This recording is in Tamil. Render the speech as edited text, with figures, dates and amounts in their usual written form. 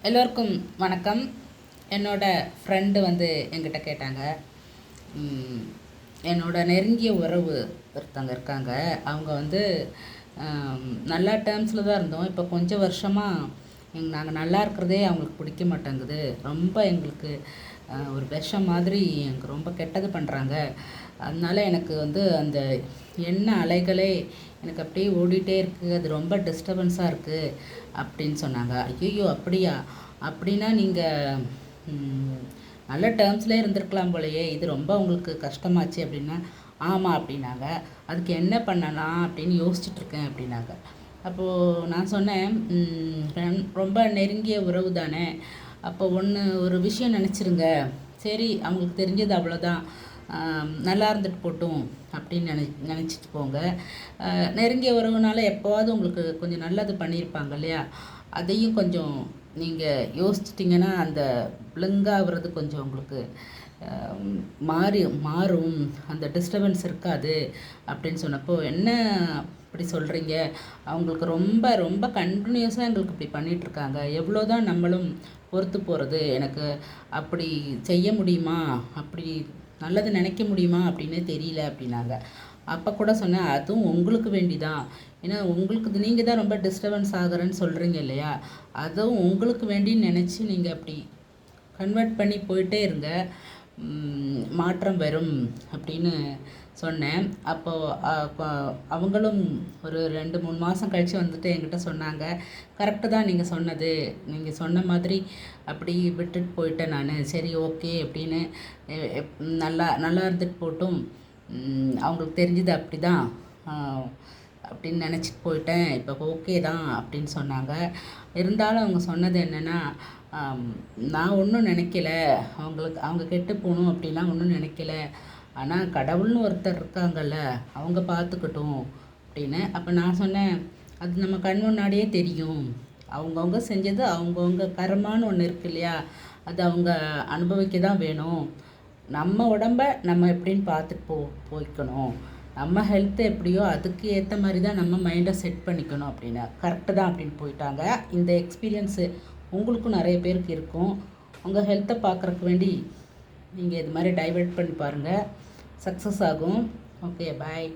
எல்லோருக்கும் வணக்கம். என்னோடய ஃப்ரெண்டு என்கிட்ட கேட்டாங்க. என்னோட நெருங்கிய உறவு ஒருத்தங்க இருக்காங்க. அவங்க நல்லா டேர்ம்ஸில் தான் இருந்தோம். இப்போ கொஞ்சம் வருஷமாக நாங்கள் நல்லா இருக்கிறதே அவங்களுக்கு பிடிக்க மாட்டேங்குது. ரொம்ப எங்களுக்கு ஒரு விஷம் மாதிரி எனக்கு ரொம்ப கெட்டது பண்ணுறாங்க. அதனால எனக்கு அந்த எண்ண அலைகளே எனக்கு அப்படியே ஓடிட்டே இருக்குது. அது ரொம்ப டிஸ்டர்பன்ஸாக இருக்குது அப்படின்னு சொன்னாங்க. ஐயோ அப்படியா? அப்படின்னா நீங்கள் நல்ல டேர்ம்ஸ்லேயே இருந்திருக்கலாம் போலையே, இது ரொம்ப உங்களுக்கு கஷ்டமாச்சு அப்படின்னா. ஆமாம் அப்படின்னாங்க. அதுக்கு என்ன பண்ணலாம் அப்படின்னு யோசிச்சுட்ருக்கேன் அப்படின்னாங்க. அப்போது நான் சொன்னேன், ரொம்ப நெருங்கிய உறவு தானே, அப்போ ஒரு விஷயம் நினச்சிருங்க. சரி, அவங்களுக்கு தெரிஞ்சது அவ்வளோதான், நல்லா இருந்துட்டு போட்டும் அப்படின்னு நினச்சிட்டு போங்க. நெருங்கிய உறவுனால எப்போவாவது உங்களுக்கு கொஞ்சம் நல்லது பண்ணியிருப்பாங்க இல்லையா, அதையும் கொஞ்சம் நீங்கள் யோசிச்சிட்டிங்கன்னா அந்த பிளிங்காகிறது கொஞ்சம் உங்களுக்கு மாறும், அந்த டிஸ்டர்பன்ஸ் இருக்காது அப்படின்னு சொன்னப்போ, என்ன இப்படி சொல்கிறீங்க? அவங்களுக்கு ரொம்ப ரொம்ப கண்டினியூஸாக எங்களுக்கு இப்படி பண்ணிகிட்ருக்காங்க, எவ்வளோ தான் நம்மளும் பொறுத்து போகிறது, எனக்கு அப்படி செய்ய முடியுமா, அப்படி நல்லது நினைக்க முடியுமா அப்படின்னு தெரியல அப்படின்னாங்க. அப்போ கூட சொன்னேன், அதுவும் உங்களுக்கு வேண்டி தான். ஏன்னா உங்களுக்கு நீங்கள் தான் ரொம்ப டிஸ்டர்பன்ஸ் ஆகுறேன்னு சொல்கிறீங்க இல்லையா, அதுவும் உங்களுக்கு வேண்டின்னு நினச்சி நீங்கள் அப்படி கன்வெர்ட் பண்ணி போயிட்டே இருங்க, மாற்றம் வரும் அப்படின்னு சொன்னேன். அப்போது அவங்களும் ஒரு 2-3 மாதம் கழித்து என்கிட்ட சொன்னாங்க, கரெக்டு தான் நீங்கள் சொன்னது, நீங்கள் சொன்ன மாதிரி அப்படி விட்டுட்டு போயிட்டேன் நான், சரி ஓகே அப்படின்னு, நல்லா நல்லா இருந்துட்டு போட்டும், அவங்களுக்கு தெரிஞ்சது அப்படி தான் அப்படின்னு நினச்சிட்டு போயிட்டேன், இப்போ ஓகே தான் அப்படின்னு சொன்னாங்க. இருந்தாலும் அவங்க சொன்னது என்னென்னா, நான் ஒன்றும் நினைக்கல, அவங்க கெட்டு போகணும் அப்படிலாம் ஒன்றும் நினைக்கல, ஆனால் கடவுள்னு ஒருத்தர் இருக்காங்கல்ல, அவங்க பார்த்துக்கட்டும் அப்படின்னு. அப்போ நான் சொன்னேன், அது நம்ம கண் முன்னாடியே தெரியும், அவங்கவுங்க செஞ்சது அவங்கவுங்க கர்மான்னு ஒன்று இருக்கு இல்லையா, அது அவங்க அனுபவிக்க தான் வேணும். நம்ம உடம்ப நம்ம எப்படின்னு பார்த்துட்டு போய்க்கணும், நம்ம ஹெல்த்து எப்படியோ அதுக்கு ஏற்ற மாதிரி தான் நம்ம மைண்டை செட் பண்ணிக்கணும் அப்படின்னு. கரெக்டு தான் அப்படின்னு போயிட்டாங்க. இந்த எக்ஸ்பீரியன்ஸு உங்களுக்கும் நிறைய பேருக்கு இருக்கும். உங்கள் ஹெல்த்தை பார்க்குறக்கு வேண்டி நீங்கள் இது மாதிரி டைவர்ட் பண்ணி பாருங்கள், சக்ஸஸ் ஆகும். ஓகே, பாய்.